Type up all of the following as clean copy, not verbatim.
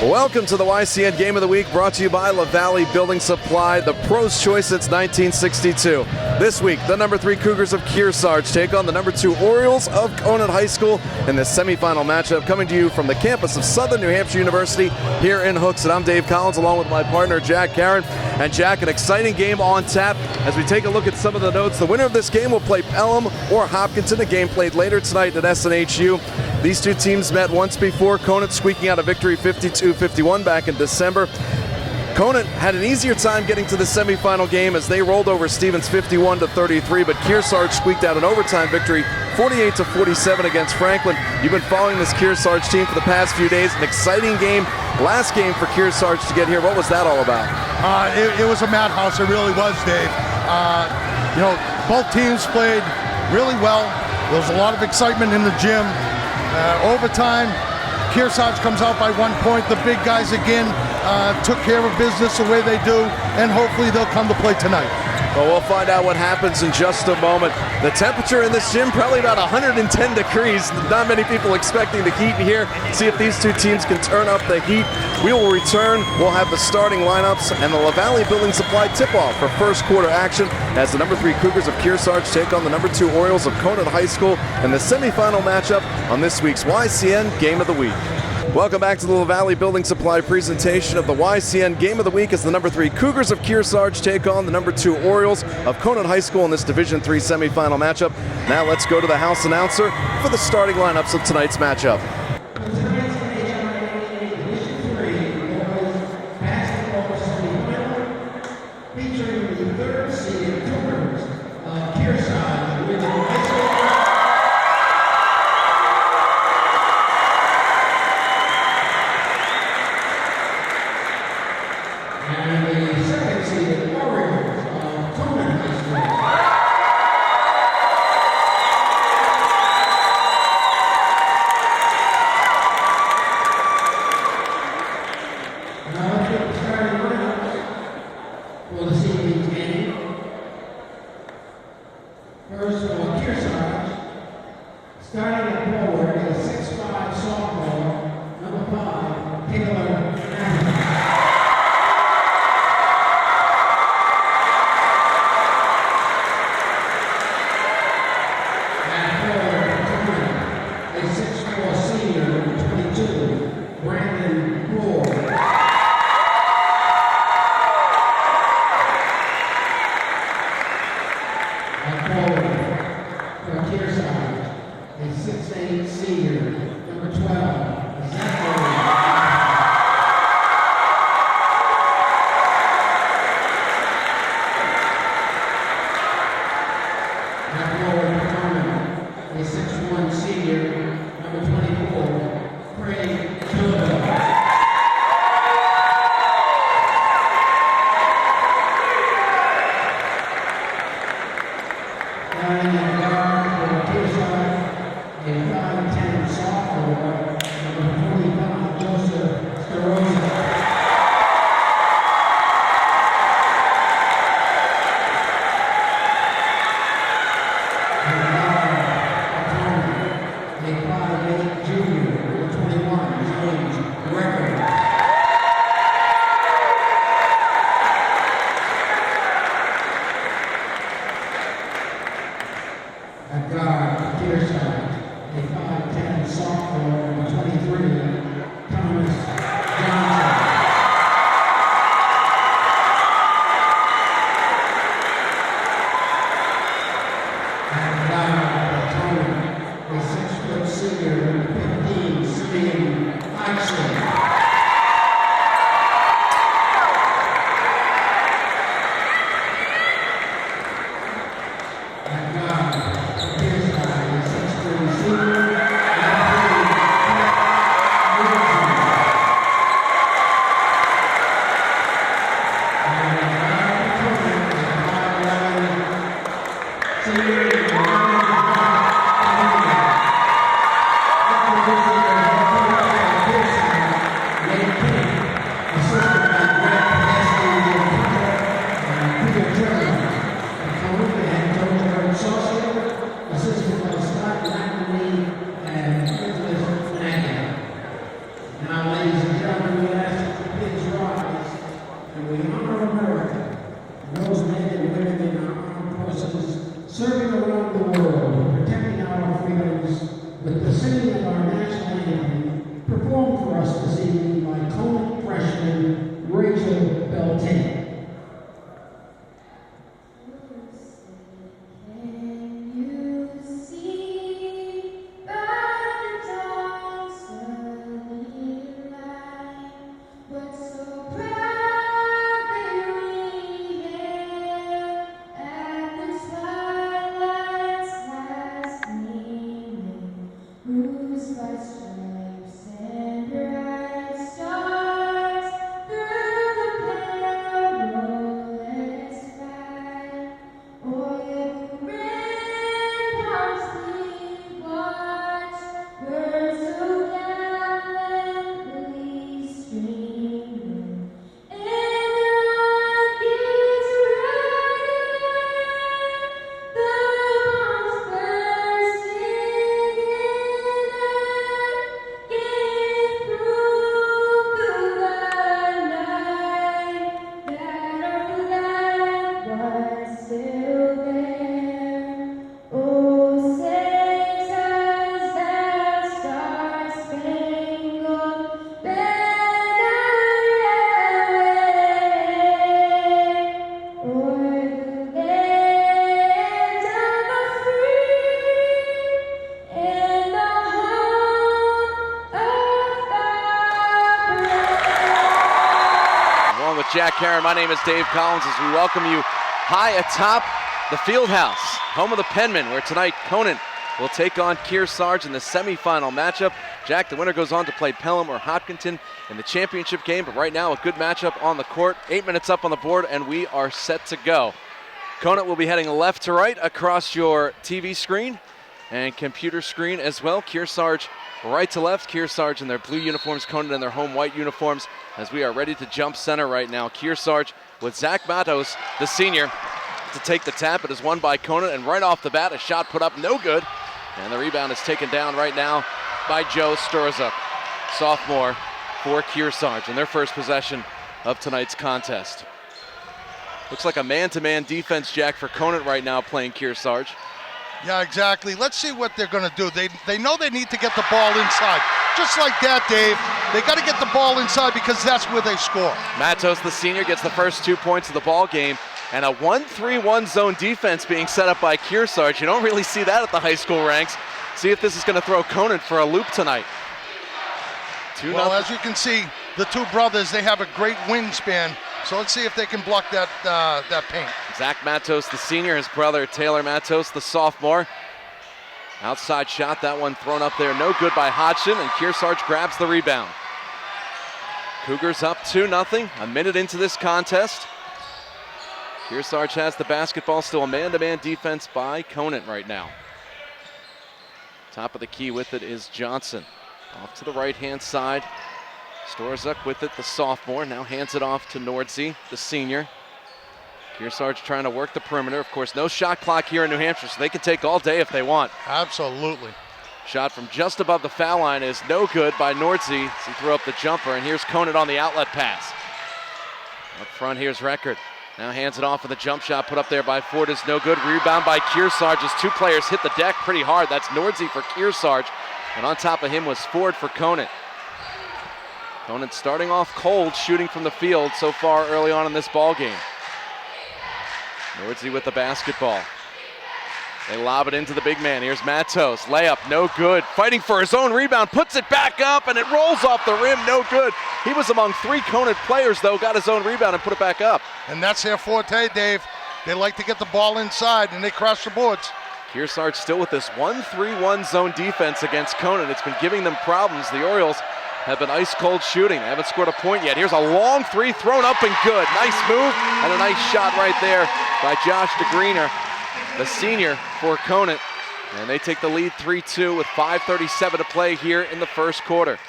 Welcome to the YCN Game of the Week, brought to you by LaValle Building Supply, the pro's choice since 1962. This week, the number 3 Cougars of Kearsarge take on the number 2 Orioles of Conant High School in this semifinal matchup, coming to you from the campus of Southern New Hampshire University here in Hooksett. I'm Dave Collins, along with my partner Jack Karen. And Jack, an exciting game on tap as we take a look at some of the notes. The winner of this game will play Pelham or Hopkinton, a game played later tonight at SNHU. These two teams met once before, Conant squeaking out a victory 52-51 back in December. Conant had an easier time getting to the semifinal game as they rolled over Stevens 51-33, but Kearsarge squeaked out an overtime victory 48-47 against Franklin. You've been following this Kearsarge team for the past few days. An exciting game, last game for Kearsarge to get here. What was that all about? It was a madhouse, it really was, Dave. Both teams played really well. There was a lot of excitement in the gym. Overtime, Kearsarge comes out by 1 point. The big guys again took care of business the way they do, and hopefully they'll come to play tonight. Well, we'll find out what happens in just a moment. The temperature in this gym, probably about 110 degrees. Not many people expecting the heat here. See if these two teams can turn up the heat. We will return. We'll have the starting lineups and the LaValle Building Supply tip-off for first quarter action as the number 3 Cougars of Kearsarge take on the number 2 Orioles of Conant High School in the semifinal matchup on this week's YCN Game of the Week. Welcome back to the LaValle Building Supply presentation of the YCN Game of the Week as the number 3 Cougars of Kearsarge take on the number 2 Orioles of Conant High School in this Division III semifinal matchup. Now let's go to the house announcer for the starting lineups of tonight's matchup. of America, and those men and women in our armed forces serving around the world, protecting our freedoms with the singing of our national anthem, performed for us this evening by Conant freshman Rachel Beltane. Jack Karen, my name is Dave Collins as we welcome you high atop the field house, home of the Penmen, where tonight Conant will take on Kearsarge in the semifinal matchup. Jack, the winner goes on to play Pelham or Hopkinton in the championship game, but right now a good matchup on the court. 8 minutes up on the board and we are set to go. Conant will be heading left to right across your TV screen and computer screen as well. Kearsarge right to left. Kearsarge in their blue uniforms, Conant in their home white uniforms, as we are ready to jump center right now. Kearsarge with Zach Matos, the senior, to take the tap. It is won by Conant, and right off the bat, a shot put up, no good. And the rebound is taken down right now by Joe Sturzuk, sophomore for Kearsarge in their first possession of tonight's contest. Looks like a man-to-man defense, Jack, for Conant right now playing Kearsarge. Yeah, exactly. Let's see what they're going to do. They know they need to get the ball inside. Just like that, Dave. They got to get the ball inside because that's where they score. Matos, the senior, gets the first 2 points of the ball game, and a 1-3-1 zone defense being set up by Kearsarge. You don't really see that at the high school ranks. See if this is going to throw Conant for a loop tonight. Well, as you can see, the two brothers, they have a great wingspan. So let's see if they can block that paint. Zach Matos, the senior, his brother Taylor Matos, the sophomore. Outside shot, that one thrown up there, no good by Hodgson, and Kearsarge grabs the rebound. Cougars up 2-0, a minute into this contest. Kearsarge has the basketball, still a man-to-man defense by Conant right now. Top of the key with it is Johnson. Off to the right-hand side. Sturzuk with it, the sophomore, now hands it off to Nordsey, the senior. Kearsarge trying to work the perimeter. Of course, no shot clock here in New Hampshire, so they can take all day if they want. Absolutely. Shot from just above the foul line is no good by Nordsey as he threw up the jumper, and here's Conant on the outlet pass. Up front, here's Record. Now hands it off with a jump shot put up there by Ford is no good. Rebound by Kearsarge as two players hit the deck pretty hard. That's Nordsey for Kearsarge, and on top of him was Ford for Conant. Conant starting off cold, shooting from the field so far early on in this ball game. Nordsey with the basketball. They lob it into the big man. Here's Matos, layup, no good. Fighting for his own rebound, puts it back up, and it rolls off the rim, no good. He was among three Conant players, though, got his own rebound and put it back up. And that's their forte, Dave. They like to get the ball inside, and they crush the boards. Kearsarge still with this 1-3-1 zone defense against Conant. It's been giving them problems. The Orioles have been ice cold shooting. They haven't scored a point yet. Here's a long three thrown up and good. Nice move and a nice shot right there by Josh DeGreener, the senior for Conant. And they take the lead 3-2 with 5:37 to play here in the first quarter.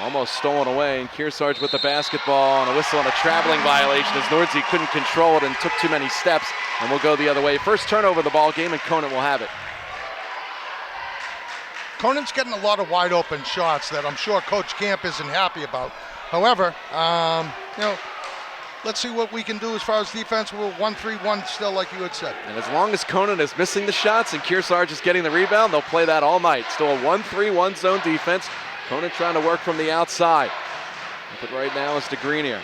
Almost stolen away, and Kearsarge with the basketball and a whistle and a traveling violation as Nordsey couldn't control it and took too many steps, and will go the other way. First turnover of the ball game, and Conant will have it. Conant's getting a lot of wide open shots that I'm sure Coach Camp isn't happy about. However, let's see what we can do as far as defense. We're 1-3-1 still, like you had said. And as long as Conant is missing the shots and Kearsarge is getting the rebound, they'll play that all night. Still a 1-3-1 zone defense. Conant trying to work from the outside. With it right now is DeGrenier.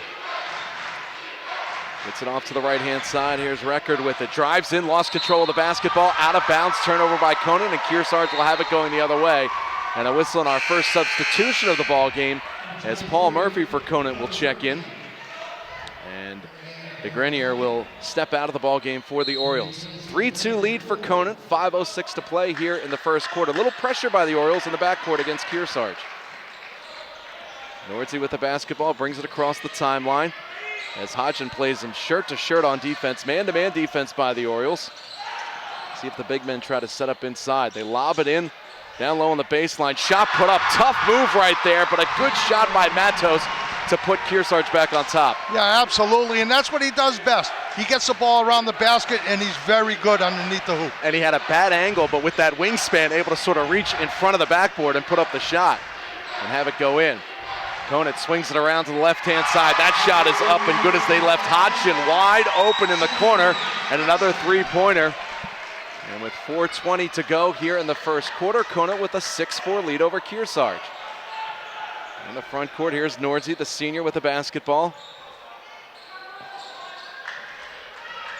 Gets it off to the right-hand side. Here's Record with it. Drives in, lost control of the basketball. Out of bounds, turnover by Conant, and Kearsarge will have it going the other way. And a whistle on our first substitution of the ball game as Paul Murphy for Conant will check in. And DeGrenier will step out of the ball game for the Orioles. 3-2 lead for Conant, 5:06 to play here in the first quarter. A little pressure by the Orioles in the backcourt against Kearsarge. Nordzi with the basketball, brings it across the timeline as Hodgson plays him shirt to shirt on defense. Man-to-man defense by the Orioles. See if the big men try to set up inside. They lob it in, down low on the baseline. Shot put up, tough move right there, but a good shot by Matos to put Kearsarge back on top. Yeah, absolutely, and that's what he does best. He gets the ball around the basket, and he's very good underneath the hoop. And he had a bad angle, but with that wingspan, able to sort of reach in front of the backboard and put up the shot and have it go in. Conant swings it around to the left-hand side. That shot is up and good as they left Hodgson wide open in the corner, and another three-pointer. And with 4:20 to go here in the first quarter, Conant with a 6-4 lead over Kearsarge. In the front court, here's Nordzi, the senior, with the basketball.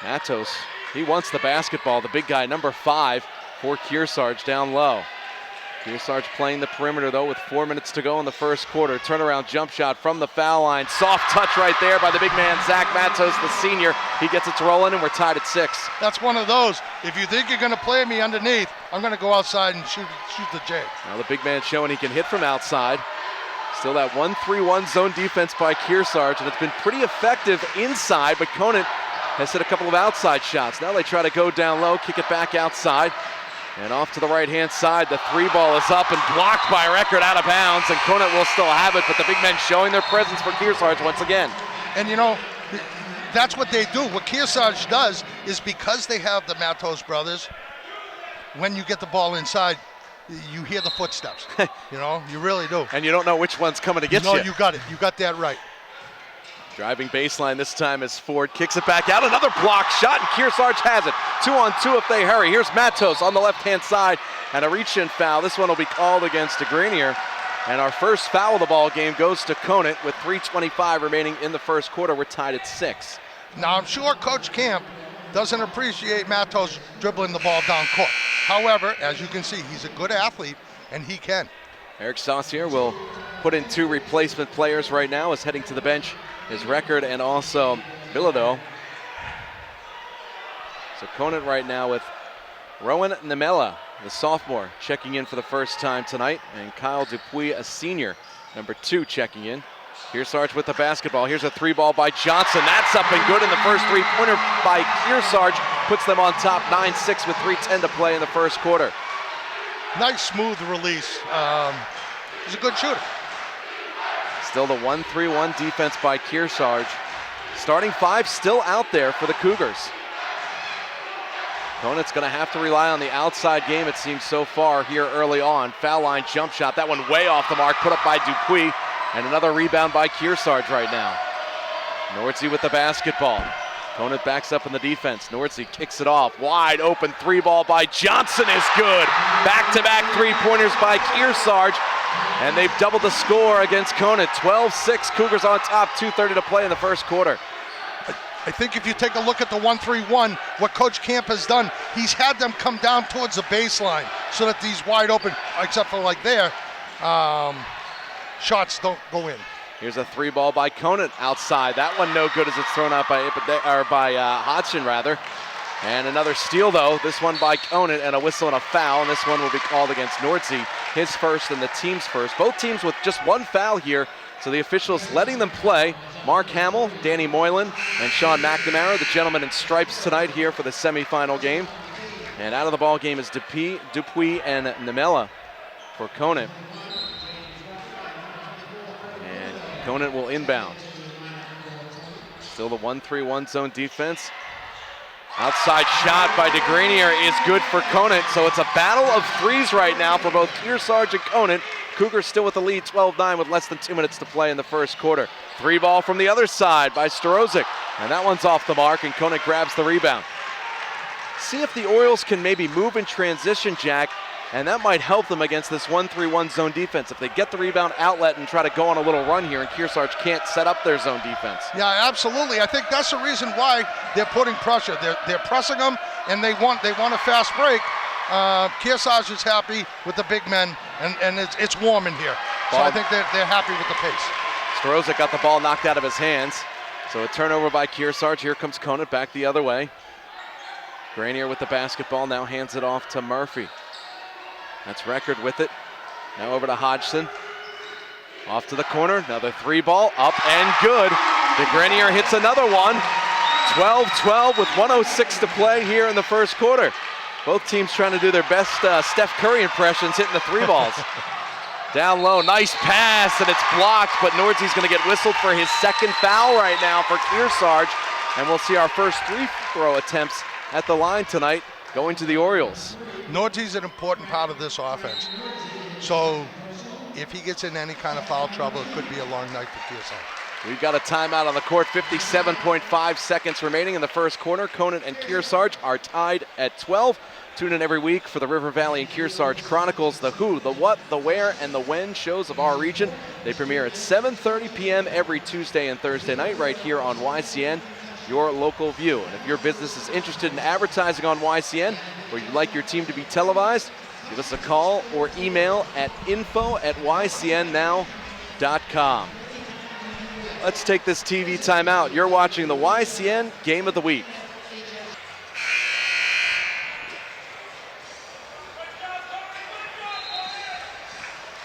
Matos, he wants the basketball, the big guy, number 5 for Kearsarge down low. Kearsarge playing the perimeter, though, with 4 minutes to go in the first quarter. Turnaround jump shot from the foul line. Soft touch right there by the big man, Zach Matos, the senior. He gets it to roll in, and we're tied at 6. That's one of those. If you think you're going to play me underneath, I'm going to go outside and shoot the J. Now the big man showing he can hit from outside. Still that 1-3-1 zone defense by Kearsarge, and it's been pretty effective inside, but Conant has hit a couple of outside shots. Now they try to go down low, kick it back outside. And off to the right-hand side, the 3 ball is up and blocked by Record out of bounds, and Conant will still have it, but the big men showing their presence for Kearsarge once again. And that's what they do. What Kearsarge does is, because they have the Matos brothers, when you get the ball inside, you hear the footsteps. You really do. And you don't know which one's coming to get you. No, you got it. You got that right. Driving baseline this time as Ford kicks it back out. Another block shot, and Kearsarge has it. 2-on-2 if they hurry. Here's Matos on the left-hand side, and a reach-in foul. This one will be called against DeGrenier. And our first foul of the ball game goes to Conant with 3:25 remaining in the first quarter. We're tied at 6. Now, I'm sure Coach Camp doesn't appreciate Matos dribbling the ball down court. However, as you can see, he's a good athlete, and he can. Eric Saucier will put in 2 replacement players right now, is heading to the bench. His Record and also Bilodeau. So Conant right now with Rowan Nemela, the sophomore, checking in for the first time tonight, and Kyle Dupuis, a senior, number 2, checking in. Kearsarge with the basketball. Here's a 3 ball by Johnson. That's up and good, and the first 3-pointer by Kearsarge puts them on top 9-6 with 3:10 to play in the first quarter. Nice smooth release. He's a good shooter. Still the 1-3-1 defense by Kearsarge. Starting 5 still out there for the Cougars. Conant's going to have to rely on the outside game, it seems, so far here early on. Foul line jump shot. That one way off the mark, put up by Dupuis. And another rebound by Kearsarge right now. Nordzi with the basketball. Conant backs up in the defense. Nordzi kicks it off. Wide open 3 ball by Johnson is good. Back-to-back 3-pointers by Kearsarge. And they've doubled the score against Conant. 12-6, Cougars on top, 2:30 to play in the first quarter. I think if you take a look at the 1-3-1, what Coach Camp has done, he's had them come down towards the baseline so that these wide open, except for like there, shots don't go in. Here's a 3 ball by Conant outside. That one no good as it's thrown out by Hodgson rather. And another steal though, this one by Conant, and a whistle and a foul, and this one will be called against Nordzi, his first and the team's first. Both teams with just 1 foul here, so the officials letting them play. Mark Hamill, Danny Moylan, and Sean McNamara, the gentlemen in stripes tonight here for the semifinal game. And out of the ball game is Dupuis and Nemela for Conant. And Conant will inbound. Still the 1-3-1 zone defense. Outside shot by DeGrenier is good for Conant, so it's a battle of threes right now for both Kearsarge and Conant. Cougars still with the lead, 12-9 with less than 2 minutes to play in the first quarter. 3-ball from the other side by Starozic, and that one's off the mark, and Conant grabs the rebound. See if the Orioles can maybe move in transition, Jack, and that might help them against this 1-3-1 zone defense. If they get the rebound outlet and try to go on a little run here, and Kearsarge can't set up their zone defense. Yeah, absolutely. I think that's the reason why they're putting pressure. They're pressing them, and they want a fast break. Kearsarge is happy with the big men, and it's warm in here. So I think they're happy with the pace. Starozic got the ball knocked out of his hands. So a turnover by Kearsarge. Here comes Conant back the other way. Grenier with the basketball, now hands it off to Murphy. That's Record with it. Now over to Hodgson. Off to the corner, another 3-ball, up and good. DeGrenier hits another one. 12-12 with 1:06 to play here in the first quarter. Both teams trying to do their best Steph Curry impressions, hitting the 3-balls. Down low, nice pass, and it's blocked, but Nordzy's gonna get whistled for his second foul right now for Kearsarge, and we'll see our first 3-throw attempts at the line tonight going to the Orioles. Nordzy's an important part of this offense. So if he gets in any kind of foul trouble, it could be a long night for Kearsarge. We've got a timeout on the court, 57.5 seconds remaining in the first quarter. Conant and Kearsarge are tied at 12. Tune in every week for the River Valley and Kearsarge Chronicles, the who, the what, the where, and the when shows of our region. They premiere at 7:30 p.m. every Tuesday and Thursday night right here on YCN, your local view. And if your business is interested in advertising on YCN, or you'd like your team to be televised, give us a call or email at info@ycnnow.com. Let's take this TV timeout. You're watching the YCN Game of the Week.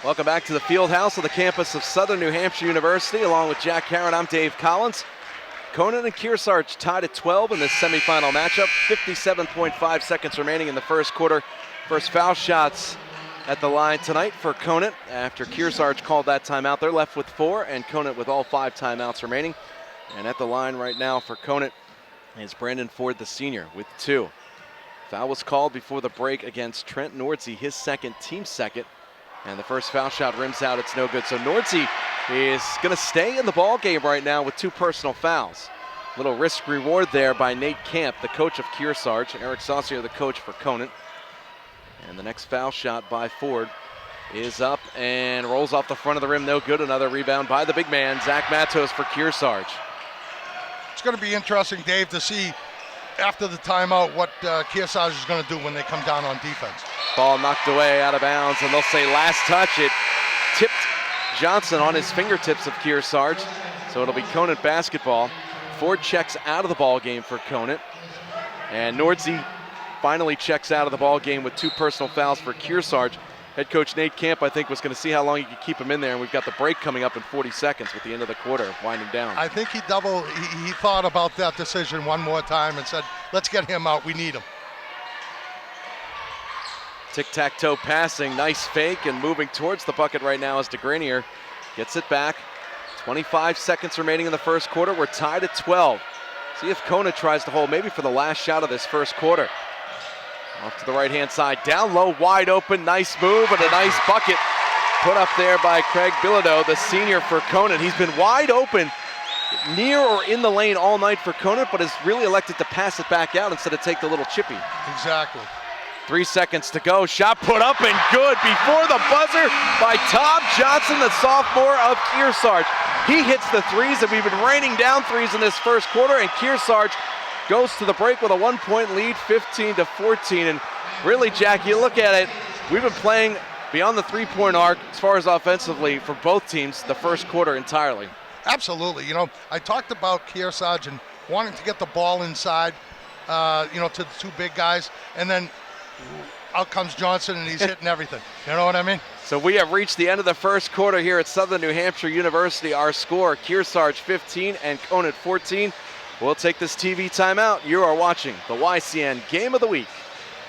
Welcome back to the field house of the campus of Southern New Hampshire University. Along with Jack Caron, I'm Dave Collins. Conant and Kearsarge tied at 12 in this semifinal matchup. 57.5 seconds remaining in the first quarter. First foul shots at the line tonight for Conant. After Kearsarge called that timeout, they're left with 4, and Conant with all 5 timeouts remaining. And at the line right now for Conant is Brandon Ford, the senior, with 2. Foul was called before the break against Trent Nordzy, his second, team second. And the first foul shot rims out, it's no good. So Nordzy is gonna stay in the ball game right now with 2 personal fouls. Little risk reward there by Nate Camp, the coach of Kearsarge. Eric Saucier, the coach for Conant. And the next foul shot by Ford is up and rolls off the front of the rim, no good. Another rebound by the big man, Zach Matos for Kearsarge. It's gonna be interesting, Dave, to see after the timeout what Kearsarge is gonna do when they come down on defense. Ball knocked away out of bounds, and they'll say last touch. It tipped Johnson on his fingertips of Kearsarge, so it'll be Conant basketball. Ford checks out of the ball game for Conant, and Nordzy finally checks out of the ball game with 2 personal fouls for Kearsarge. Head coach Nate Camp, I think, was going to see how long he could keep him in there, and we've got the break coming up in 40 seconds with the end of the quarter winding down. I think he thought about that decision one more time and said, let's get him out, we need him. Tic-tac-toe passing, nice fake, and moving towards the bucket right now as DeGrenier gets it back. 25 seconds remaining in the first quarter. We're tied at 12. See if Conant tries to hold maybe for the last shot of this first quarter. Off to the right-hand side, down low, wide open, nice move, and a nice bucket put up there by Craig Bilodeau, the senior for Conant. He's been wide open near or in the lane all night for Conant, but has really elected to pass it back out instead of take the little chippy. Exactly. 3 seconds to go. Shot put up and good before the buzzer by Tom Johnson, the sophomore of Kearsarge. He hits the threes, and we've been raining down threes in this first quarter, and Kearsarge goes to the break with a 1-point lead, 15-14. And really, Jack, you look at it, we've been playing beyond the 3-point arc as far as offensively for both teams the first quarter entirely. Absolutely. You know, I talked about Kearsarge and wanting to get the ball inside, to the 2 big guys, and then out comes Johnson, and he's hitting everything. You know what I mean? So we have reached the end of the first quarter here at Southern New Hampshire University. Our score, Kearsarge 15 and Conant 14. We'll take this TV timeout. You are watching the YCN Game of the Week.